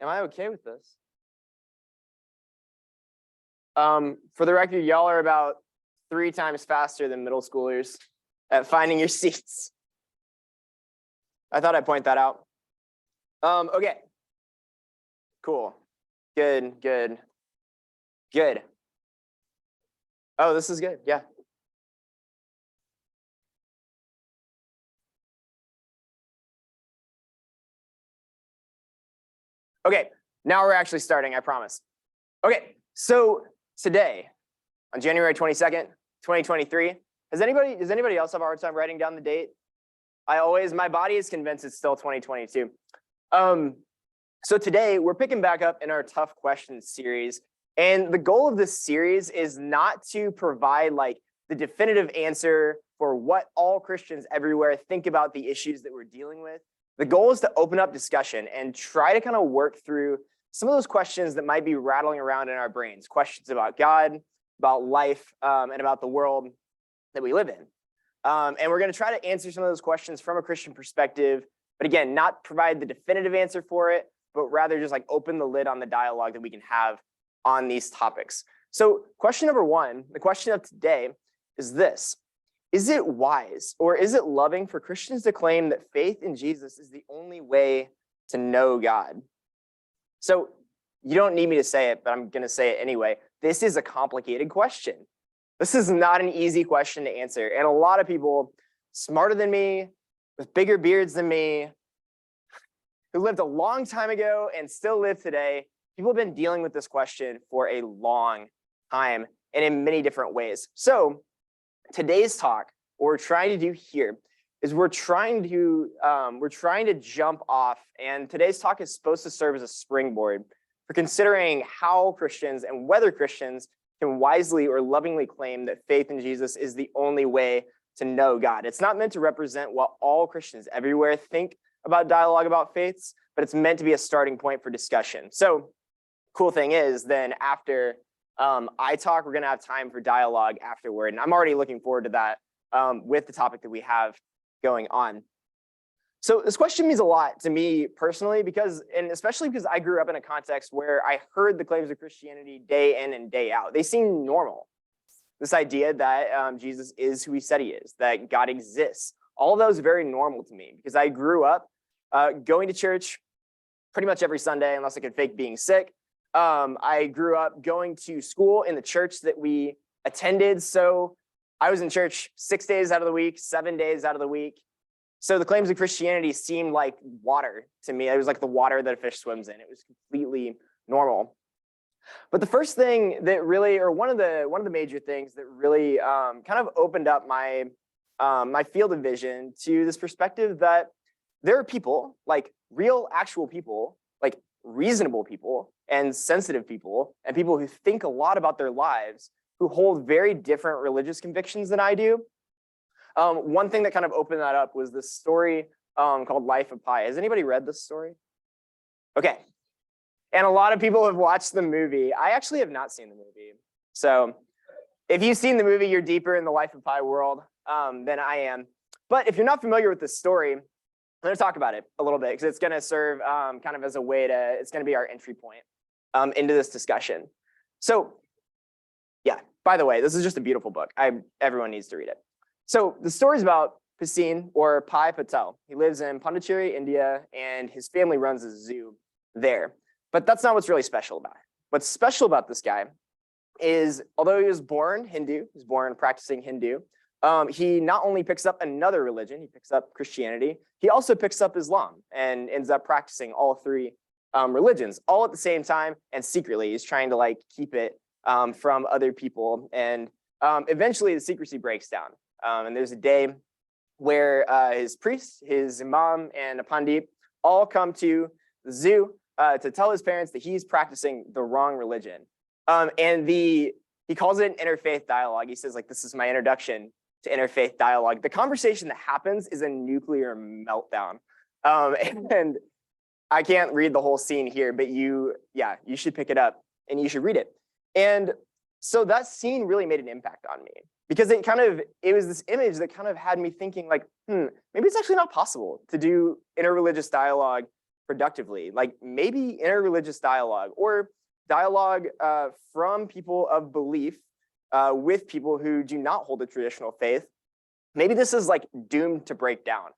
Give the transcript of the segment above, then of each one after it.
Am I okay with this? For the record, y'all are about 3 times faster than middle schoolers at finding your seats. I thought I'd point that out. Okay. Cool. Good. Oh, this is good. Yeah. Okay, now we're actually starting, I promise. Okay, so today, on January 22nd, 2023, does anybody else have a hard time writing down the date? My body is convinced it's still 2022. So today, we're picking back up in our Tough Questions series. And the goal of this series is not to provide like the definitive answer for what all Christians everywhere think about the issues that we're dealing with. The goal is to open up discussion and try to kind of work through some of those questions that might be rattling around in our brains, questions about God, about life, and about the world that we live in. And we're going to try to answer some of those questions from a Christian perspective, but again, not provide the definitive answer for it, but rather just like open the lid on the dialogue that we can have on these topics. So question number 1, the question of today is this. Is it wise or is it loving for Christians to claim that faith in Jesus is the only way to know God? So you don't need me to say it, but I'm going to say it anyway. This is a complicated question. This is not an easy question to answer. And a lot of people smarter than me, with bigger beards than me, who lived a long time ago and still live today, people have been dealing with this question for a long time and in many different ways. So today's talk, what we're trying to do here is we're trying to jump off, and today's talk is supposed to serve as a springboard for considering how Christians and whether Christians can wisely or lovingly claim that faith in Jesus is the only way to know God. It's not meant to represent what all Christians everywhere think about dialogue about faiths, but it's meant to be a starting point for discussion. So cool thing is then after I talk, we're going to have time for dialogue afterward. And I'm already looking forward to that with the topic that we have going on. So this question means a lot to me personally, and especially because I grew up in a context where I heard the claims of Christianity day in and day out. They seem normal. This idea that Jesus is who he said he is, that God exists. All of those are very normal to me because I grew up going to church pretty much every Sunday, unless I could fake being sick. I grew up going to school in the church that we attended. So I was in church 6 days out of the week, 7 days out of the week. So the claims of Christianity seemed like water to me. It was like the water that a fish swims in. It was completely normal. But the first thing that really, or one of the major things that really kind of opened up my field of vision to this perspective that there are people, like real, actual people, like reasonable people and sensitive people and people who think a lot about their lives, who hold very different religious convictions than I do. One thing that kind of opened that up was this story called Life of Pi. Has anybody read this story? Okay. And a lot of people have watched the movie. I actually have not seen the movie. So if you've seen the movie, you're deeper in the Life of Pi world than I am. But if you're not familiar with this story, I'm going to talk about it a little bit because it's going to serve kind of as a way it's going to be our entry point into this discussion. So yeah, by the way, this is just a beautiful book. Everyone needs to read it. So the story is about Paseen, or Pai Patel. He lives in Pondicherry, India, and his family runs a zoo there. But that's not what's really special about it. What's special about this guy is, although he was born Hindu, he was born practicing Hindu, he not only picks up another religion, he picks up Christianity, he also picks up Islam and ends up practicing all 3 religions, all at the same time and secretly. He's trying to like keep it from other people. And eventually the secrecy breaks down. And there's a day where his priest, his imam, and a pandit all come to the zoo to tell his parents that he's practicing the wrong religion. And he calls it an interfaith dialogue. He says, like, this is my introduction to interfaith dialogue. The conversation that happens is a nuclear meltdown. And I can't read the whole scene here, but you should pick it up and you should read it. And so that scene really made an impact on me because it was this image that kind of had me thinking like, maybe it's actually not possible to do interreligious dialogue productively, like maybe interreligious dialogue or dialogue from people of belief with people who do not hold a traditional faith. Maybe this is like doomed to break down.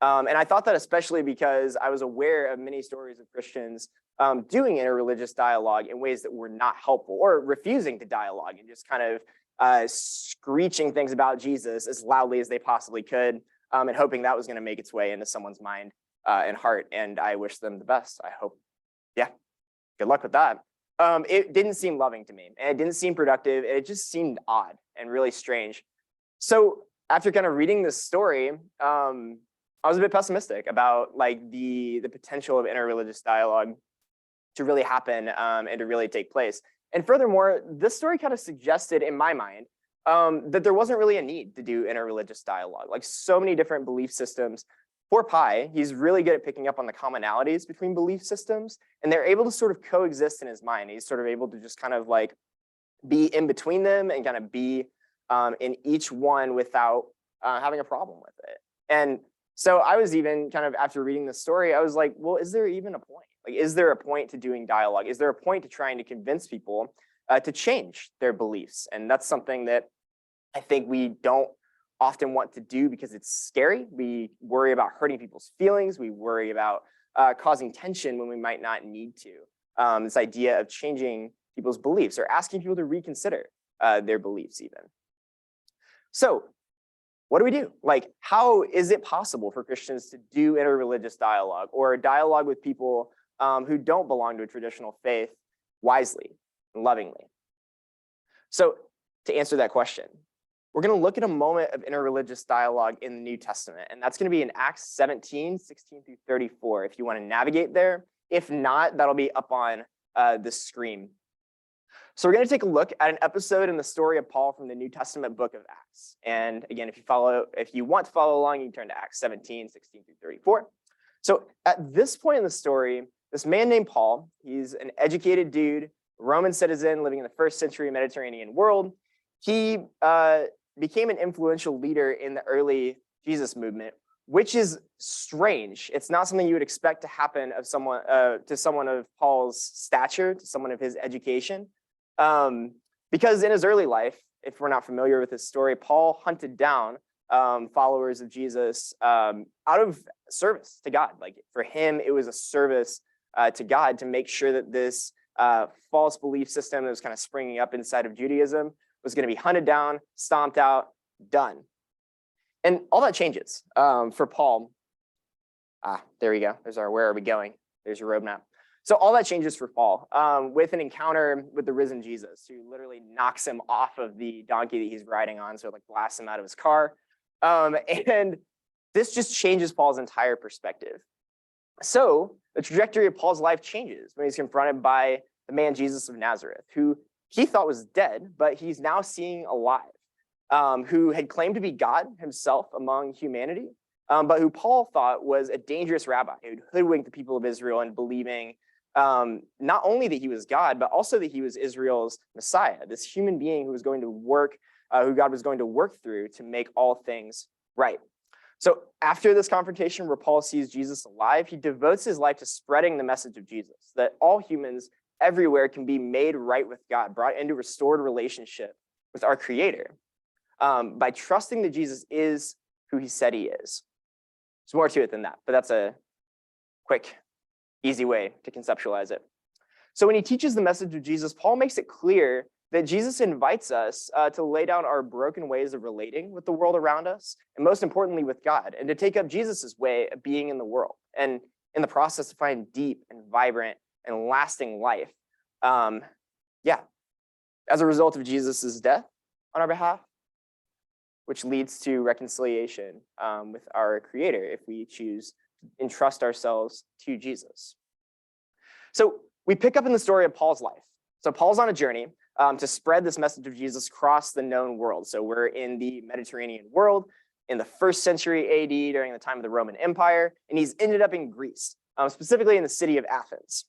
And I thought that especially because I was aware of many stories of Christians doing interreligious dialogue in ways that were not helpful or refusing to dialogue and just kind of screeching things about Jesus as loudly as they possibly could and hoping that was going to make its way into someone's mind and heart. And I wish them the best. I hope, yeah, good luck with that. It didn't seem loving to me and it didn't seem productive. It just seemed odd and really strange. So after kind of reading this story, I was a bit pessimistic about like the potential of interreligious dialogue to really happen and to really take place. And furthermore, this story kind of suggested in my mind that there wasn't really a need to do interreligious dialogue. Like so many different belief systems. Poor Pi, he's really good at picking up on the commonalities between belief systems, and they're able to sort of coexist in his mind. He's sort of able to just kind of like be in between them and kind of be in each one without having a problem with it. And so I was even kind of, after reading the story, I was like, well, is there even a point? Like, is there a point to doing dialogue? Is there a point to trying to convince people to change their beliefs? And that's something that I think we don't often want to do because it's scary. We worry about hurting people's feelings. We worry about causing tension when we might not need to. This idea of changing people's beliefs or asking people to reconsider their beliefs even. So what do we do? Like, how is it possible for Christians to do interreligious dialogue or dialogue with people who don't belong to a traditional faith wisely and lovingly? So to answer that question, we're going to look at a moment of interreligious dialogue in the New Testament, and that's going to be in Acts 17, 16 through 34, if you want to navigate there. If not, that'll be up on the screen. So we're going to take a look at an episode in the story of Paul from the New Testament book of Acts. And again, if you want to follow along, you can turn to Acts 17, 16 through 34. So at this point in the story, this man named Paul, he's an educated dude, Roman citizen living in the first century Mediterranean world. He became an influential leader in the early Jesus movement, which is strange. It's not something you would expect to happen of someone to someone of Paul's stature, to someone of his education. Because in his early life, if we're not familiar with his story, Paul hunted down followers of Jesus out of service to God. Like for him, it was a service to God to make sure that this false belief system that was kind of springing up inside of Judaism was going to be hunted down, stomped out, done. And all that changes for Paul. There we go. There's our where are we going? There's your roadmap. So all that changes for Paul with an encounter with the risen Jesus, who literally knocks him off of the donkey that he's riding on, so like blasts him out of his car. And this just changes Paul's entire perspective. So the trajectory of Paul's life changes when he's confronted by the man Jesus of Nazareth, who he thought was dead, but he's now seeing alive, who had claimed to be God himself among humanity, but who Paul thought was a dangerous rabbi who'd hoodwinked the people of Israel into believing not only that he was God, but also that he was Israel's Messiah, this human being who was going to work, who God was going to work through to make all things right. So after this confrontation where Paul sees Jesus alive, he devotes his life to spreading the message of Jesus, that all humans everywhere can be made right with God, brought into restored relationship with our Creator by trusting that Jesus is who he said he is. There's more to it than that, but that's a quick, easy way to conceptualize it. So when he teaches the message of Jesus, Paul makes it clear that Jesus invites us to lay down our broken ways of relating with the world around us, and most importantly with God, and to take up Jesus's way of being in the world, and in the process to find deep and vibrant and lasting life. As a result of Jesus's death on our behalf, which leads to reconciliation with our Creator if we choose to entrust ourselves to Jesus. So we pick up in the story of Paul's life. So Paul's on a journey to spread this message of Jesus across the known world. So we're in the Mediterranean world in the first century AD during the time of the Roman Empire, and he's ended up in Greece, specifically in the city of Athens.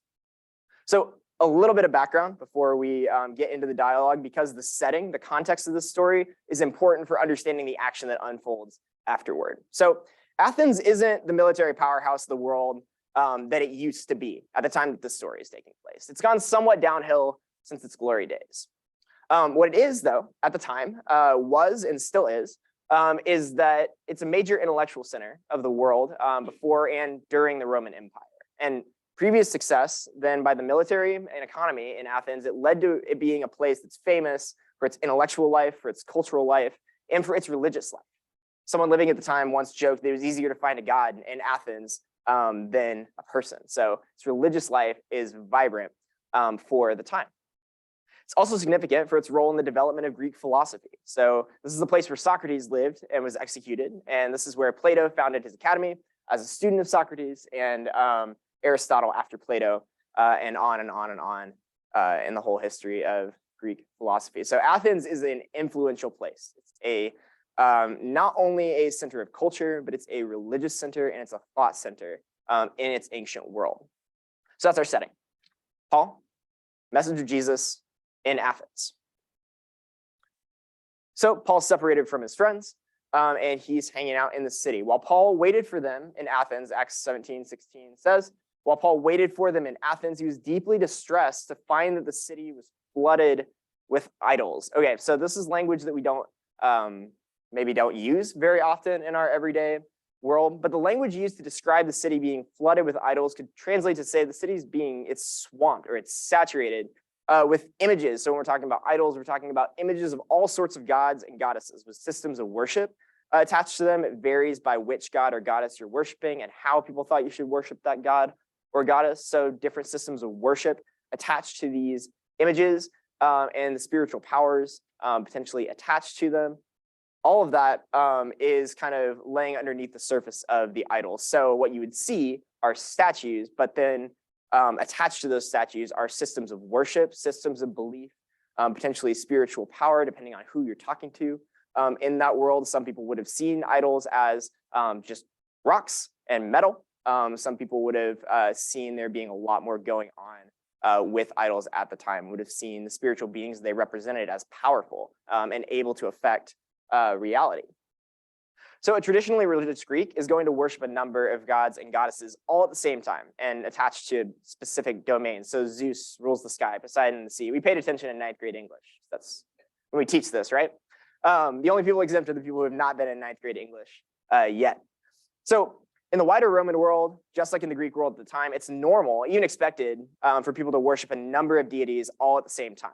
So a little bit of background before we get into the dialogue, because the setting, the context of this story is important for understanding the action that unfolds afterward. So Athens isn't the military powerhouse of the world. that it used to be at the time that this story is taking place. It's gone somewhat downhill since its glory days. What it is, though, at the time, was and still is that it's a major intellectual center of the world before and during the Roman Empire. And previous success then by the military and economy in Athens, it led to it being a place that's famous for its intellectual life, for its cultural life, and for its religious life. Someone living at the time once joked that it was easier to find a god in Athens than a person. So its religious life is vibrant for the time. It's also significant for its role in the development of Greek philosophy. So this is the place where Socrates lived and was executed. And this is where Plato founded his academy as a student of Socrates, and Aristotle after Plato, and on and on and on in the whole history of Greek philosophy. So Athens is an influential place. It's a not only a center of culture, but it's a religious center and it's a thought center in its ancient world. So that's our setting. Paul, message of Jesus in Athens. So Paul's separated from his friends and he's hanging out in the city. While Paul waited for them in Athens, Acts 17:16 says, while Paul waited for them in Athens, he was deeply distressed to find that the city was flooded with idols. Okay, so this is language that we don't maybe don't use very often in our everyday world, but the language used to describe the city being flooded with idols could translate to say the city's it's swamped or it's saturated with images. So when we're talking about idols, we're talking about images of all sorts of gods and goddesses with systems of worship attached to them. It varies by which god or goddess you're worshiping and how people thought you should worship that god or goddess. So different systems of worship attached to these images and the spiritual powers potentially attached to them. All of that is kind of laying underneath the surface of the idols. So what you would see are statues, but then attached to those statues are systems of worship, systems of belief, potentially spiritual power, depending on who you're talking to. In that world, some people would have seen idols as just rocks and metal. Some people would have seen there being a lot more going on with idols at the time, would have seen the spiritual beings they represented as powerful and able to affect reality. So a traditionally religious Greek is going to worship a number of gods and goddesses all at the same time and attached to specific domains. So Zeus rules the sky, Poseidon the sea. We paid attention in ninth grade English. That's when we teach this, right? The only people exempt are the people who have not been in ninth grade English yet. So in the wider Roman world, just like in the Greek world at the time, it's normal, even expected, for people to worship a number of deities all at the same time.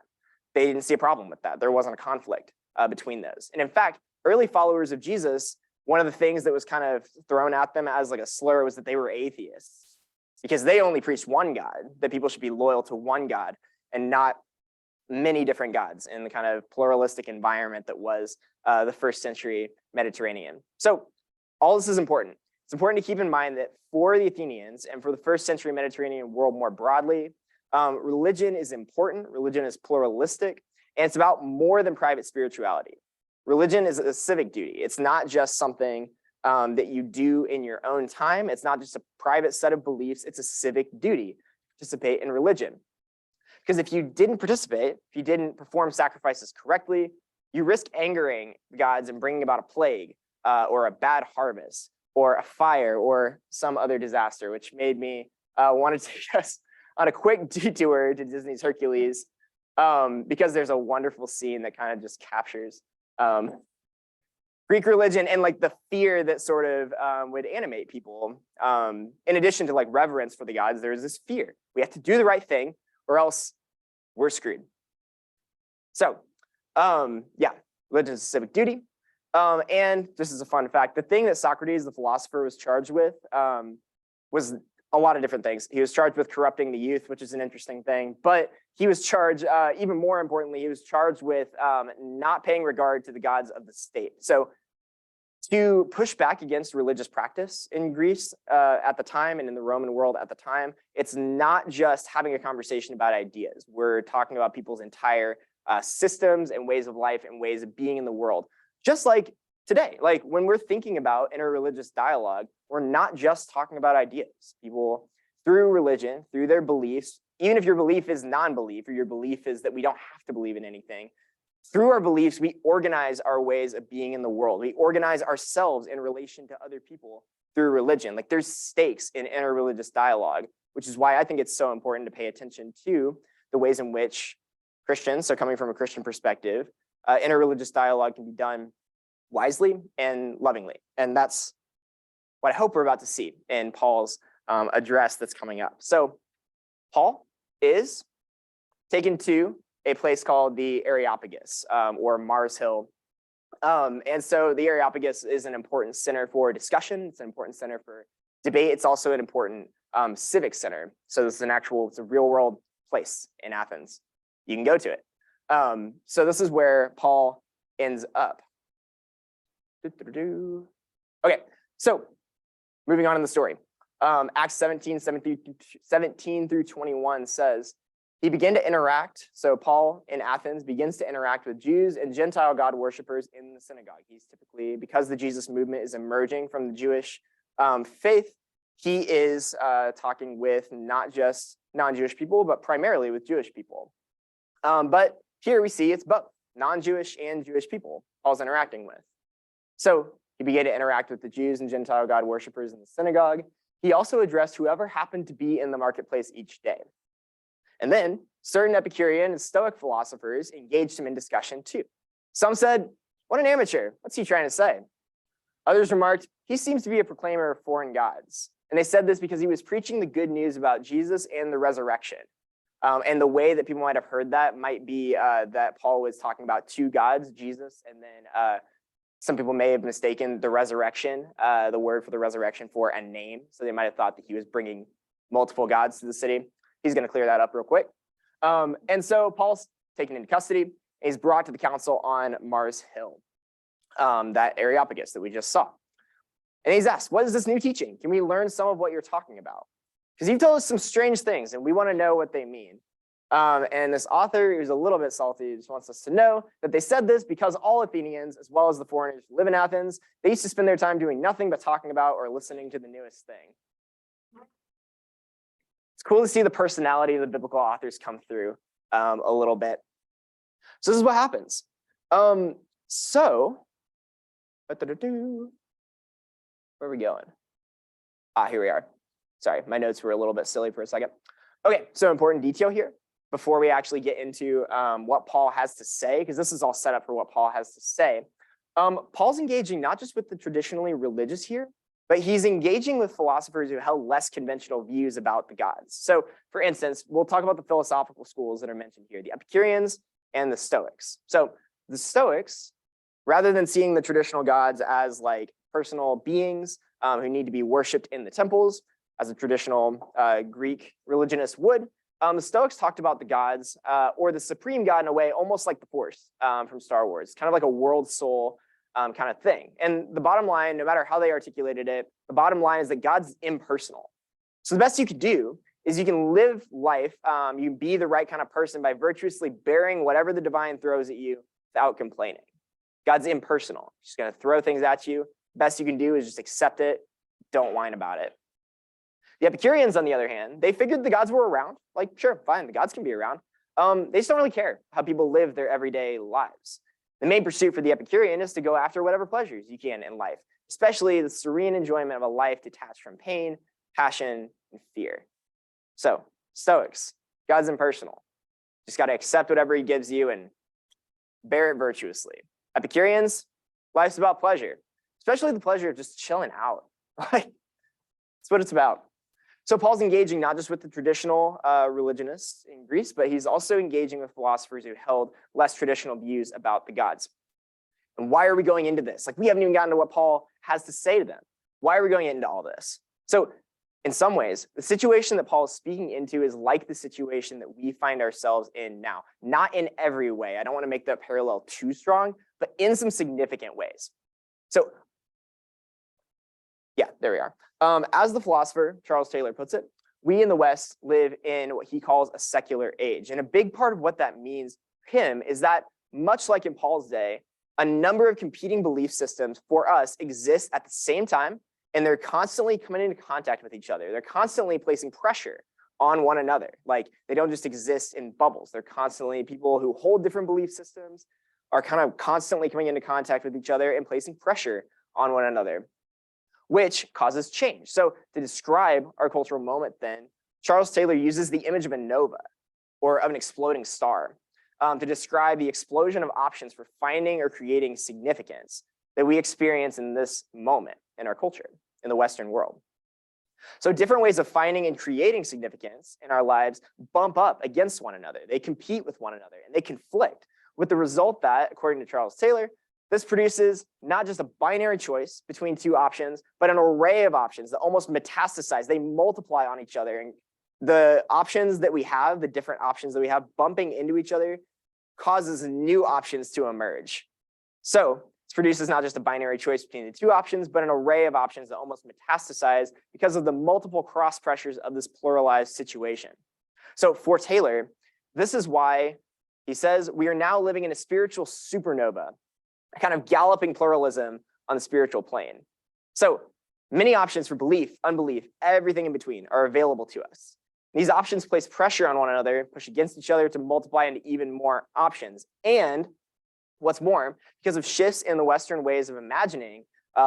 They didn't see a problem with that. There wasn't a conflict between those. And in fact, early followers of Jesus, one of the things that was kind of thrown at them as like a slur was that they were atheists because they only preached one God, that people should be loyal to one God and not many different gods in the kind of pluralistic environment that was the first century Mediterranean. So all this is important. It's important to keep in mind that for the Athenians and for the first century Mediterranean world more broadly, religion is important, religion is pluralistic, and it's about more than private spirituality. Religion is a civic duty. It's not just something that you do in your own time. It's not just a private set of beliefs. It's a civic duty to participate in religion. Because if you didn't participate, if you didn't perform sacrifices correctly, you risk angering gods and bringing about a plague or a bad harvest or a fire or some other disaster, which made me want to take us on a quick detour to Disney's Hercules because there's a wonderful scene that kind of just captures Greek religion and like the fear that sort of would animate people. In addition to like reverence for the gods, there's this fear. We have to do the right thing or else we're screwed. So yeah, religion is a civic duty. And this is a fun fact. The thing that Socrates, the philosopher, was charged with was a lot of different things. He was charged with corrupting the youth, which is an interesting thing, but he was charged, even more importantly, he was charged with not paying regard to the gods of the state. So to push back against religious practice in Greece at the time and in the Roman world at the time, it's not just having a conversation about ideas. We're talking about people's entire systems and ways of life and ways of being in the world. Just like today, like when we're thinking about interreligious dialogue, we're not just talking about ideas. People, through religion, through their beliefs, even if your belief is non-belief or your belief is that we don't have to believe in anything, through our beliefs, we organize our ways of being in the world. We organize ourselves in relation to other people through religion. Like there's stakes in interreligious dialogue, which is why I think it's so important to pay attention to the ways in which Christians, so coming from a Christian perspective, interreligious dialogue can be done wisely and lovingly. And that's what I hope we're about to see in Paul's address that's coming up. So Paul is taken to a place called the Areopagus, or Mars Hill. And so the Areopagus is an important center for discussion. It's an important center for debate. It's also an important civic center. So this is it's a real world place in Athens. You can go to it. So this is where Paul ends up. Okay, so moving on in the story. Acts 17 through 21 says, he began to interact. So Paul in Athens begins to interact with Jews and Gentile God worshipers in the synagogue. He's typically, because the Jesus movement is emerging from the Jewish faith, he is talking with not just non-Jewish people, but primarily with Jewish people. But here we see it's both non-Jewish and Jewish people Paul's interacting with. So he began to interact with the Jews and Gentile God worshipers in the synagogue. He also addressed whoever happened to be in the marketplace each day. And then certain Epicurean and Stoic philosophers engaged him in discussion too. Some said, what an amateur, what's he trying to say? Others remarked, he seems to be a proclaimer of foreign gods. And they said this because he was preaching the good news about Jesus and the resurrection. And the way that people might have heard that might be that Paul was talking about two gods, Jesus, and then some people may have mistaken the resurrection, the word for the resurrection, for a name. So they might have thought that he was bringing multiple gods to the city. He's going to clear that up real quick. And so Paul's taken into custody. And he's brought to the council on Mars Hill, that Areopagus that we just saw. And he's asked, what is this new teaching? Can we learn some of what you're talking about? Because you've told us some strange things, and we want to know what they mean. And this author, who's a little bit salty, just wants us to know that they said this because all Athenians, as well as the foreigners who live in Athens, they used to spend their time doing nothing but talking about or listening to the newest thing. It's cool to see the personality of the biblical authors come through a little bit. So this is what happens. Where are we going? Here we are. Sorry, my notes were a little bit silly for a second. Okay, so important detail here before we actually get into what Paul has to say, because this is all set up for what Paul has to say. Paul's engaging not just with the traditionally religious here, but he's engaging with philosophers who held less conventional views about the gods. So for instance, we'll talk about the philosophical schools that are mentioned here, the Epicureans and the Stoics. So the Stoics, rather than seeing the traditional gods as like personal beings who need to be worshipped in the temples, as a traditional Greek religionist would, the Stoics talked about the gods or the supreme god in a way almost like the Force from Star Wars, kind of like a world soul kind of thing. And the bottom line, no matter how they articulated it, the bottom line is that God's impersonal. So the best you could do is you can live life, you can be the right kind of person by virtuously bearing whatever the divine throws at you without complaining. God's impersonal. He's just going to throw things at you. Best you can do is just accept it. Don't whine about it. The Epicureans, on the other hand, they figured the gods were around. Like, sure, fine, the gods can be around. They just don't really care how people live their everyday lives. The main pursuit for the Epicurean is to go after whatever pleasures you can in life, especially the serene enjoyment of a life detached from pain, passion, and fear. So, Stoics, God's impersonal. Just got to accept whatever he gives you and bear it virtuously. Epicureans, life's about pleasure, especially the pleasure of just chilling out. Like, that's what it's about. So Paul's engaging not just with the traditional religionists in Greece, but he's also engaging with philosophers who held less traditional views about the gods. And why are we going into this? Like, we haven't even gotten to what Paul has to say to them. Why are we going into all this? So in some ways, the situation that Paul is speaking into is like the situation that we find ourselves in now. Not in every way. I don't want to make that parallel too strong, but in some significant ways. So yeah, there we are. As the philosopher Charles Taylor puts it, we in the West live in what he calls a secular age. And a big part of what that means for him is that, much like in Paul's day, a number of competing belief systems for us exist at the same time, and they're constantly coming into contact with each other. They're constantly placing pressure on one another. Like, they don't just exist in bubbles. They're constantly, people who hold different belief systems are kind of constantly coming into contact with each other and placing pressure on one another. which causes change. So to describe our cultural moment then, Charles Taylor uses the image of a nova, or of an exploding star, to describe the explosion of options for finding or creating significance that we experience in this moment in our culture, in the Western world. So different ways of finding and creating significance in our lives bump up against one another. They compete with one another and they conflict, with the result that, according to Charles Taylor, this produces not just a binary choice between two options, but an array of options that almost metastasize. They multiply on each other. And the options that we have, the different options that we have bumping into each other, causes new options to emerge. So this produces not just a binary choice between the two options, but an array of options that almost metastasize because of the multiple cross pressures of this pluralized situation. So for Taylor, this is why he says we are now living in a spiritual supernova, a kind of galloping pluralism on the spiritual plane. So many options for belief, unbelief, everything in between are available to us. These options place pressure on one another, push against each other to multiply into even more options. And what's more, because of shifts in the Western ways of imagining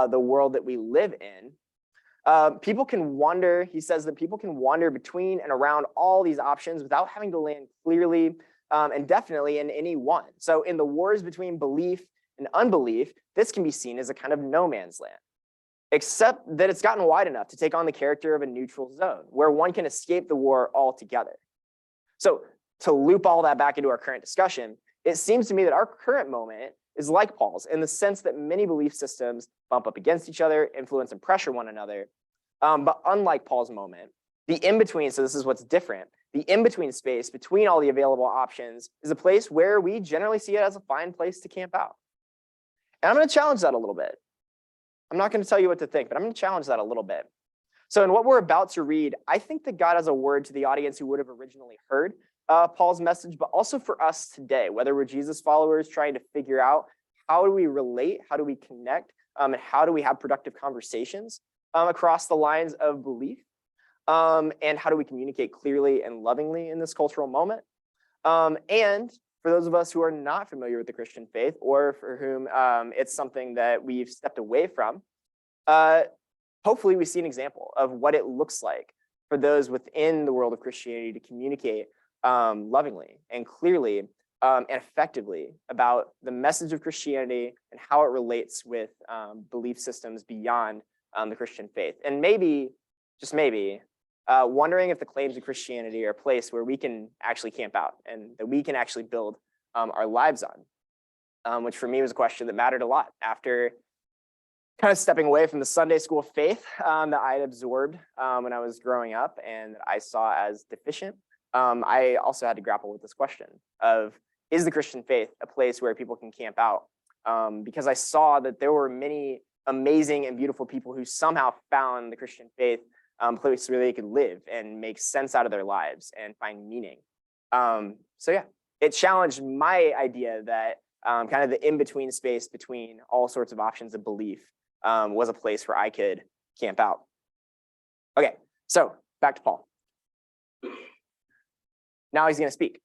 the world that we live in, people can wander, he says that people can wander between and around all these options without having to land clearly and definitely in any one. So in the wars between belief and unbelief, this can be seen as a kind of no man's land, except that it's gotten wide enough to take on the character of a neutral zone where one can escape the war altogether. So to loop all that back into our current discussion, it seems to me that our current moment is like Paul's in the sense that many belief systems bump up against each other, influence and pressure one another. But unlike Paul's moment, the in-between, so this is what's different, the in-between space between all the available options is a place where we generally see it as a fine place to camp out. And I'm going to challenge that a little bit. I'm not going to tell you what to think, but I'm going to challenge that a little bit. So in what we're about to read, I think that God has a word to the audience who would have originally heard Paul's message, but also for us today, whether we're Jesus followers trying to figure out how do we relate, how do we connect, and how do we have productive conversations across the lines of belief, and how do we communicate clearly and lovingly in this cultural moment. And for those of us who are not familiar with the Christian faith, or for whom it's something that we've stepped away from, hopefully we see an example of what it looks like for those within the world of Christianity to communicate lovingly and clearly and effectively about the message of Christianity and how it relates with belief systems beyond the Christian faith. And maybe, just maybe, wondering if the claims of Christianity are a place where we can actually camp out and that we can actually build our lives on, which for me was a question that mattered a lot after kind of stepping away from the Sunday school faith that I had absorbed when I was growing up and that I saw as deficient. I also had to grapple with this question of, is the Christian faith a place where people can camp out? Because I saw that there were many amazing and beautiful people who somehow found the Christian faith a place where they could live and make sense out of their lives and find meaning. So yeah, it challenged my idea that kind of the in-between space between all sorts of options of belief was a place where I could camp out. Okay, so back to Paul. Now he's going to speak.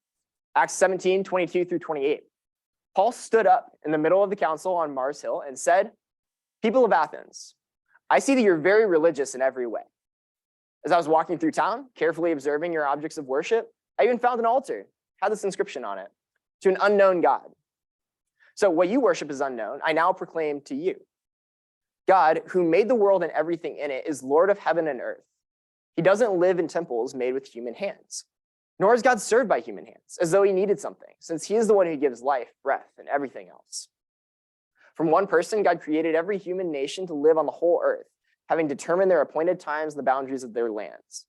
Acts 17, 22 through 28. Paul stood up in the middle of the council on Mars Hill and said, "People of Athens, I see that you're very religious in every way. As I was walking through town, carefully observing your objects of worship, I even found an altar, had this inscription on it, to an unknown God. So what you worship is unknown. I now proclaim to you. God, who made the world and everything in it, is Lord of heaven and earth. He doesn't live in temples made with human hands, nor is God served by human hands, as though he needed something, since he is the one who gives life, breath, and everything else. From one person, God created every human nation to live on the whole earth, having determined their appointed times and the boundaries of their lands.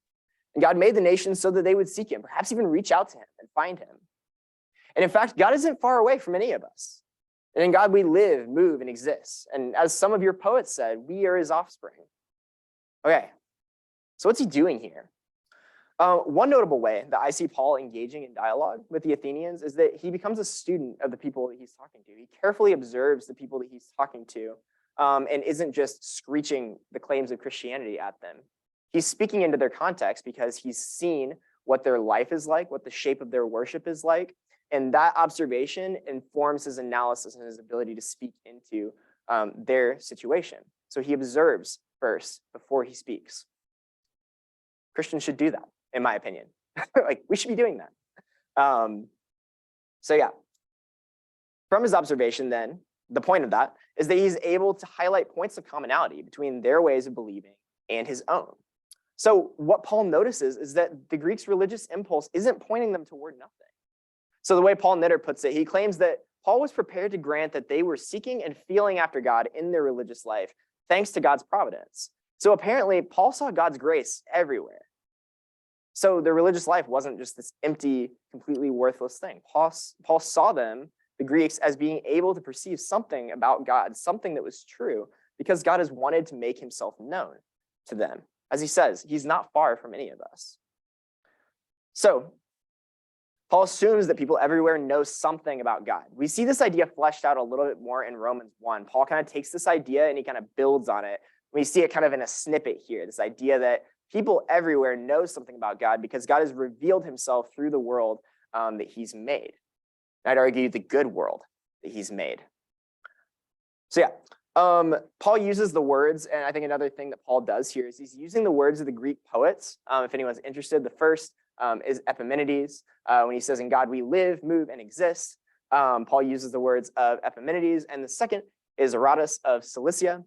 And God made the nations so that they would seek him, perhaps even reach out to him and find him. And in fact, God isn't far away from any of us. And in God we live, move, and exist. And as some of your poets said, we are his offspring." Okay, so what's he doing here? One notable way that I see Paul engaging in dialogue with the Athenians is that he becomes a student of the people that he's talking to. He carefully observes the people that he's talking to and isn't just screeching the claims of Christianity at them. He's speaking into their context because he's seen what their life is like, what the shape of their worship is like, and that observation informs his analysis and his ability to speak into their situation. So he observes first before he speaks. Christians should do that, in my opinion. Like, we should be doing that. So yeah, from his observation then, the point of that is that he's able to highlight points of commonality between their ways of believing and his own. So what Paul notices is that the Greeks' religious impulse isn't pointing them toward nothing. So the way Paul Knitter puts it, he claims that Paul was prepared to grant that they were seeking and feeling after God in their religious life, thanks to God's providence. So apparently, Paul saw God's grace everywhere. So their religious life wasn't just this empty, completely worthless thing. Paul saw them, the Greeks, as being able to perceive something about God, something that was true, because God has wanted to make himself known to them. As he says, he's not far from any of us. So Paul assumes that people everywhere know something about God. We see this idea fleshed out a little bit more in Romans 1. Paul kind of takes this idea and he kind of builds on it. We see it kind of in a snippet here, this idea that people everywhere know something about God because God has revealed himself through the world that he's made. I'd argue the good world that he's made. So yeah, Paul uses the words, and I think another thing that Paul does here is he's using the words of the Greek poets. If anyone's interested, the first is Epimenides. When he says, "In God we live, move, and exist," Paul uses the words of Epimenides, and the second is Aratus of Cilicia.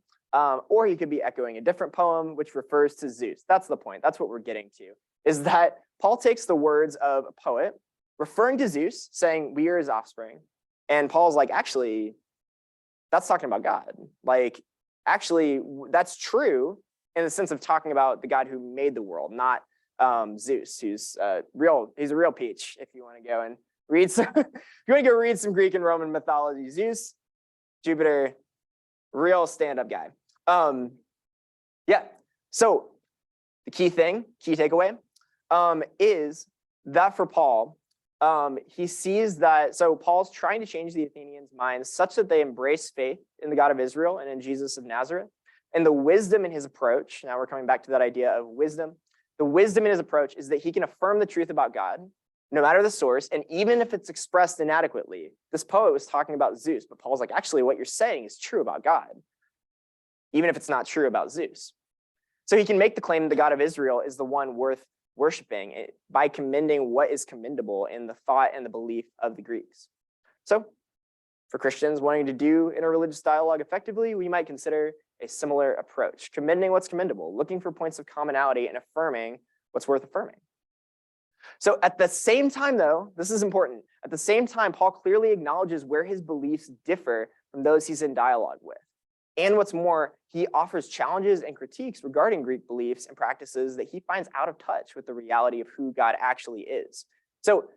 Or he could be echoing a different poem, which refers to Zeus. That's the point. That's what we're getting to, is that Paul takes the words of a poet referring to Zeus, saying, "We are his offspring." And Paul's like, actually, that's talking about God. Like, actually, that's true in the sense of talking about the God who made the world, not Zeus, who's he's a real peach. If you want to go and read some, if you want to go read some Greek and Roman mythology, Zeus, Jupiter, real stand-up guy. Yeah. So the key takeaway, is that for Paul, he sees that, so Paul's trying to change the Athenians' minds such that they embrace faith in the God of Israel and in Jesus of Nazareth. And the wisdom in his approach, now we're coming back to that idea of wisdom. The wisdom in his approach is that he can affirm the truth about God, no matter the source, and even if it's expressed inadequately. This poet was talking about Zeus, but Paul's like, actually, what you're saying is true about God, even if it's not true about Zeus. So he can make the claim that the God of Israel is the one worth worshiping by commending what is commendable in the thought and the belief of the Greeks. So for Christians wanting to do interreligious dialogue effectively, we might consider a similar approach, commending what's commendable, looking for points of commonality and affirming what's worth affirming. So at the same time, though, this is important, at the same time, Paul clearly acknowledges where his beliefs differ from those he's in dialogue with. And what's more, he offers challenges and critiques regarding Greek beliefs and practices that he finds out of touch with the reality of who God actually is. So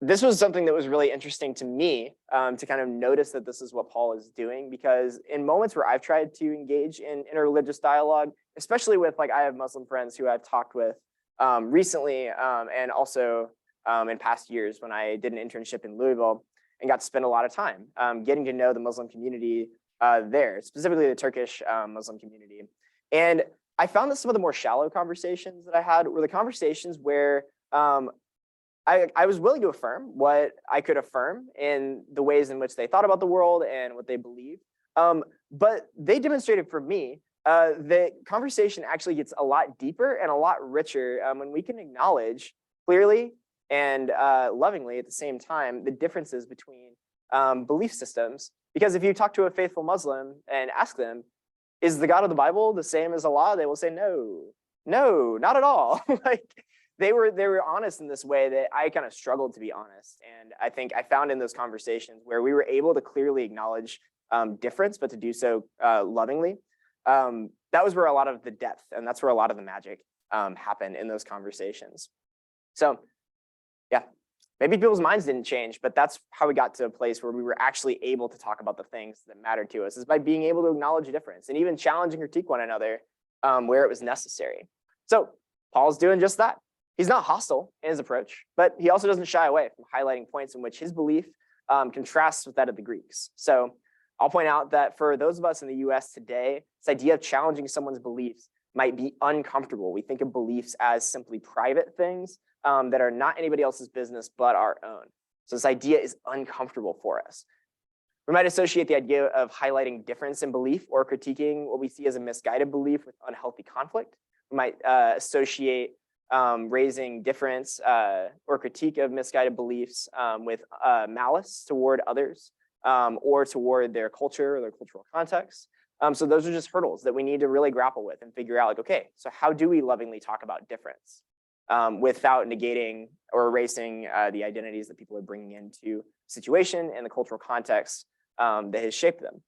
this was something that was really interesting to me, to kind of notice that this is what Paul is doing, because in moments where I've tried to engage in interreligious dialogue, especially with, like, I have Muslim friends who I've talked with recently, and also in past years when I did an internship in Louisville and got to spend a lot of time getting to know the Muslim community there, specifically the Turkish Muslim community. And I found that some of the more shallow conversations that I had were the conversations where I was willing to affirm what I could affirm in the ways in which they thought about the world and what they believed. But they demonstrated for me that conversation actually gets a lot deeper and a lot richer when we can acknowledge clearly and lovingly at the same time the differences between belief systems. Because if you talk to a faithful Muslim and ask them, is the God of the Bible the same as Allah? They will say, no, not at all. Like, they were honest in this way that I kind of struggled to be honest. And I think I found in those conversations where we were able to clearly acknowledge difference, but to do so lovingly. That was where a lot of the depth, and that's where a lot of the magic happened in those conversations. So yeah, maybe people's minds didn't change, but that's how we got to a place where we were actually able to talk about the things that mattered to us, is by being able to acknowledge a difference and even challenge and critique one another where it was necessary. So Paul's doing just that. He's not hostile in his approach, but he also doesn't shy away from highlighting points in which his belief contrasts with that of the Greeks. So I'll point out that for those of us in the US today, this idea of challenging someone's beliefs might be uncomfortable. We think of beliefs as simply private things that are not anybody else's business but our own. So this idea is uncomfortable for us. We might associate the idea of highlighting difference in belief or critiquing what we see as a misguided belief with unhealthy conflict. We might associate raising difference or critique of misguided beliefs with malice toward others or toward their culture or their cultural context. So those are just hurdles that we need to really grapple with and figure out, like, okay, so how do we lovingly talk about difference without negating or erasing the identities that people are bringing into the situation and the cultural context that has shaped them?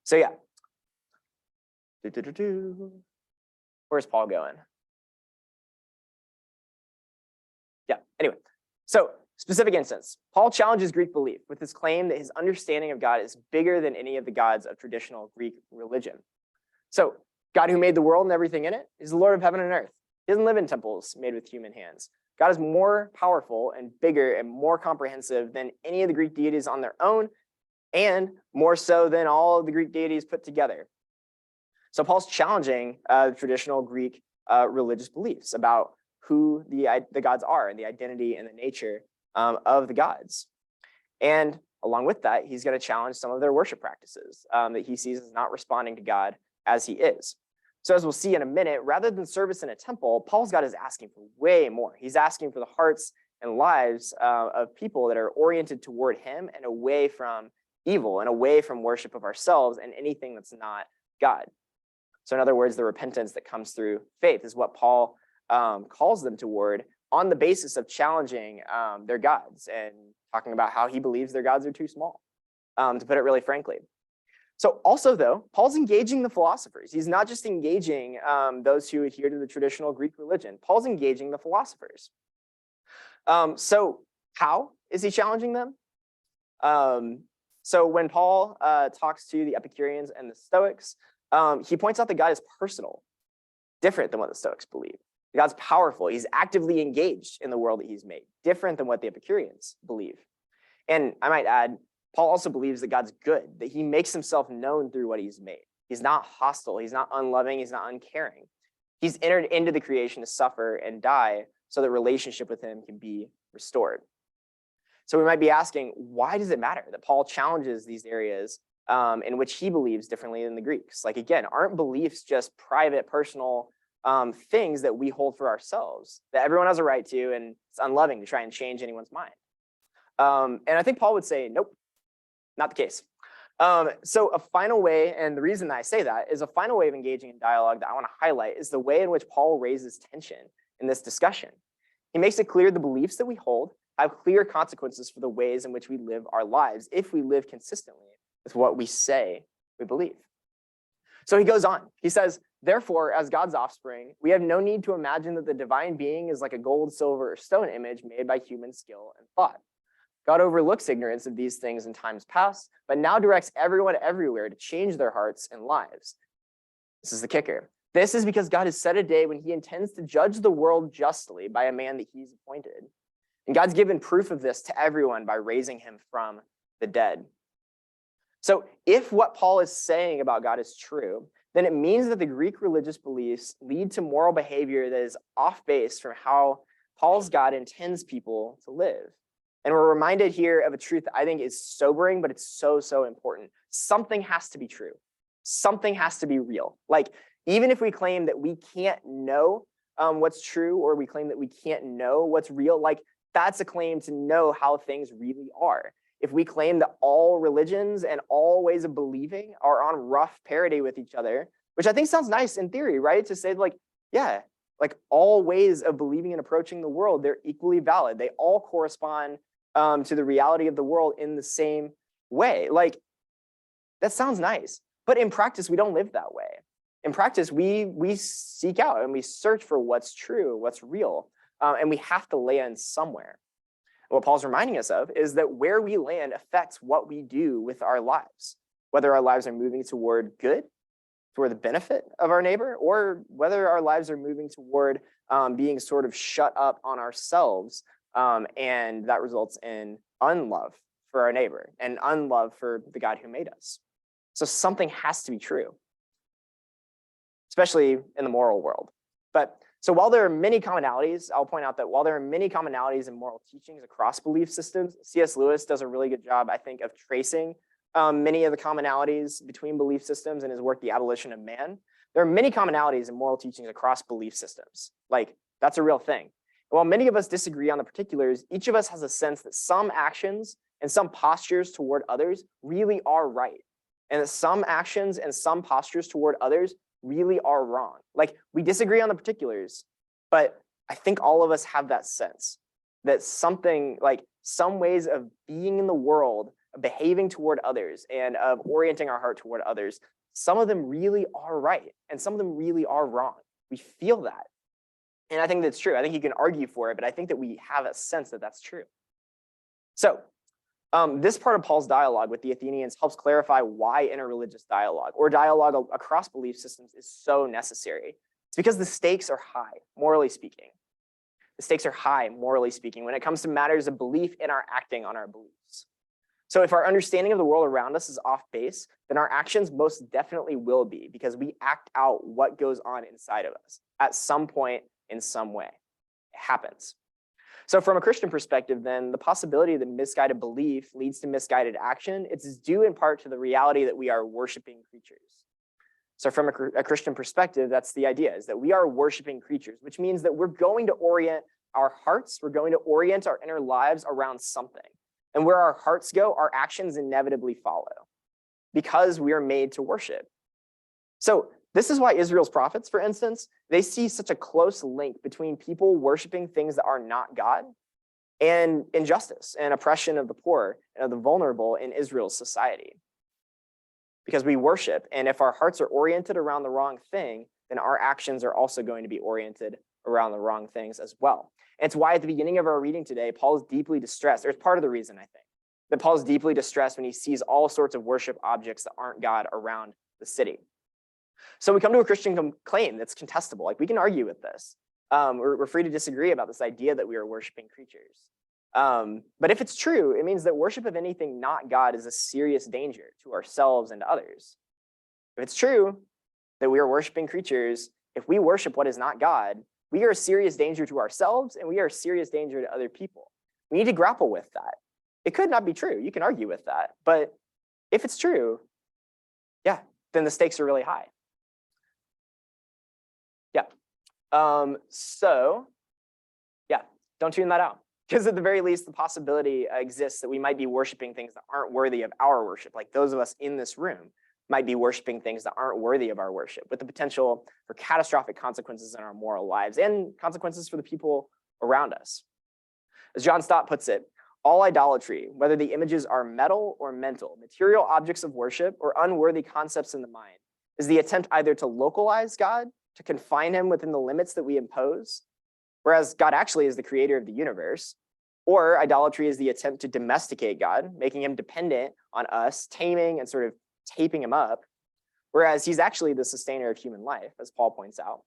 So yeah. Where's Paul going? Yeah, anyway. So specific instance, Paul challenges Greek belief with his claim that his understanding of God is bigger than any of the gods of traditional Greek religion. So God who made the world and everything in it is the Lord of heaven and earth. He doesn't live in temples made with human hands. God is more powerful and bigger and more comprehensive than any of the Greek deities on their own, and more so than all of the Greek deities put together. So Paul's challenging traditional Greek religious beliefs about who the gods are and the identity and the nature of the gods. And along with that, he's going to challenge some of their worship practices that he sees as not responding to God as he is. So as we'll see in a minute, rather than service in a temple, Paul's God is asking for way more. He's asking for the hearts and lives of people that are oriented toward him and away from evil and away from worship of ourselves and anything that's not God. So in other words, the repentance that comes through faith is what Paul calls them toward on the basis of challenging their gods and talking about how he believes their gods are too small, to put it really frankly. So also, though, Paul's engaging the philosophers. He's not just engaging those who adhere to the traditional Greek religion. Paul's engaging the philosophers. So how is he challenging them? So when Paul talks to the Epicureans and the Stoics, he points out that God is personal, different than what the Stoics believe. God's powerful. He's actively engaged in the world that he's made, different than what the Epicureans believe. And I might add, Paul also believes that God's good, that he makes himself known through what he's made. He's not hostile. He's not unloving. He's not uncaring. He's entered into the creation to suffer and die so that relationship with him can be restored. So we might be asking, why does it matter that Paul challenges these areas in which he believes differently than the Greeks? Like, again, aren't beliefs just private, personal things that we hold for ourselves, that everyone has a right to, and it's unloving to try and change anyone's mind? And I think Paul would say, nope, not the case. So a final way, and the reason that I say that is a final way of engaging in dialogue that I want to highlight is the way in which Paul raises tension in this discussion. He makes it clear the beliefs that we hold have clear consequences for the ways in which we live our lives if we live consistently with what we say we believe. So he goes on. He says, therefore, as God's offspring, we have no need to imagine that the divine being is like a gold, silver, or stone image made by human skill and thought. God overlooks ignorance of these things in times past, but now directs everyone everywhere to change their hearts and lives. This is the kicker. This is because God has set a day when he intends to judge the world justly by a man that he's appointed. And God's given proof of this to everyone by raising him from the dead. So if what Paul is saying about God is true, then it means that the Greek religious beliefs lead to moral behavior that is off base from how Paul's God intends people to live. And we're reminded here of a truth that I think is sobering, but it's so, so important. Something has to be true. Something has to be real. Like, even if we claim that we can't know what's true, or we claim that we can't know what's real, like, that's a claim to know how things really are. If we claim that all religions and all ways of believing are on rough parity with each other, which I think sounds nice in theory, right? To say, like, yeah, like all ways of believing and approaching the world, they're equally valid. They all correspond to the reality of the world in the same way. Like, that sounds nice, but in practice, we don't live that way. In practice, we seek out and we search for what's true, what's real, and we have to land somewhere. And what Paul's reminding us of is that where we land affects what we do with our lives, whether our lives are moving toward good, toward the benefit of our neighbor, or whether our lives are moving toward being sort of shut up on ourselves, and that results in unlove for our neighbor and unlove for the God who made us. So something has to be true, especially in the moral world. But so while there are many commonalities, I'll point out that while there are many commonalities in moral teachings across belief systems, C.S. Lewis does a really good job, I think, of tracing many of the commonalities between belief systems in his work, The Abolition of Man. There are many commonalities in moral teachings across belief systems. Like, that's a real thing. While many of us disagree on the particulars, each of us has a sense that some actions and some postures toward others really are right, and that some actions and some postures toward others really are wrong. Like, we disagree on the particulars, but I think all of us have that sense that something, like some ways of being in the world, of behaving toward others, and of orienting our heart toward others, some of them really are right, and some of them really are wrong. We feel that. And I think that's true. I think you can argue for it, but I think that we have a sense that that's true. So this part of Paul's dialogue with the Athenians helps clarify why interreligious dialogue or dialogue across belief systems is so necessary. It's because the stakes are high, morally speaking. The stakes are high, morally speaking, when it comes to matters of belief and our acting on our beliefs. So if our understanding of the world around us is off base, then our actions most definitely will be, because we act out what goes on inside of us at some point in some way. It happens. So from a Christian perspective, then, the possibility that misguided belief leads to misguided action, it's due in part to the reality that we are worshiping creatures. So from a Christian perspective, that's the idea, is that we are worshiping creatures, which means that we're going to orient our hearts, we're going to orient our inner lives around something. And where our hearts go, our actions inevitably follow, because we are made to worship. So this is why Israel's prophets, for instance, they see such a close link between people worshiping things that are not God and injustice and oppression of the poor and of the vulnerable in Israel's society. Because we worship, and if our hearts are oriented around the wrong thing, then our actions are also going to be oriented around the wrong things as well. And it's why at the beginning of our reading today, Paul is deeply distressed. There's part of the reason, I think, that Paul is deeply distressed when he sees all sorts of worship objects that aren't God around the city. So we come to a Christian claim that's contestable. Like, we can argue with this. We're free to disagree about this idea that we are worshiping creatures. But if it's true, it means that worship of anything not God is a serious danger to ourselves and to others. If it's true that we are worshiping creatures, if we worship what is not God, we are a serious danger to ourselves, and we are a serious danger to other people. We need to grapple with that. It could not be true. You can argue with that. But if it's true, yeah, then the stakes are really high. Yeah. So, yeah, don't tune that out. Because at the very least, the possibility exists that we might be worshiping things that aren't worthy of our worship. Like, those of us in this room might be worshiping things that aren't worthy of our worship, with the potential for catastrophic consequences in our moral lives and consequences for the people around us. As John Stott puts it, all idolatry, whether the images are metal or mental, material objects of worship, or unworthy concepts in the mind, is the attempt either to localize God, to confine him within the limits that we impose, whereas God actually is the creator of the universe, or idolatry is the attempt to domesticate God, making him dependent on us, taming and sort of taping him up, whereas he's actually the sustainer of human life, as Paul points out.